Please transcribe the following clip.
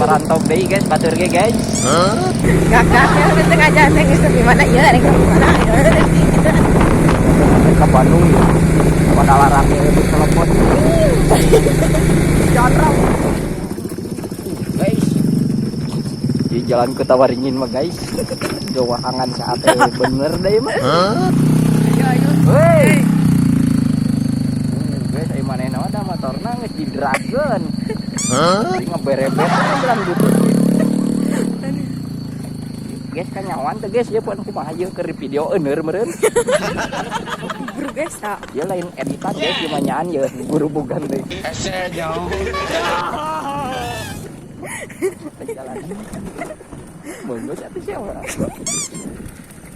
merantau deui guys, batur ge guys. Kakak ya udah sengaja saya geus di mana ieu rek mana Ke Bandung ya. Pada larangnya di telepon. Jangan guys. Di jalan ke Tawaringin mah guys. Jawa angan saat bener deh mah. ayo Hei. Guys, ayo manehna ada motorna geus didrageun. Ngebere-bere bilang gitu. Guys kan nyawan tuh guys, ya pun kumaha ieu keur video euneur meureun. buru guys tak Ya lain editan guys, cuma nyaan ya buru bukan deh. Ese jauh. Jalan. Monggo atuh siapa?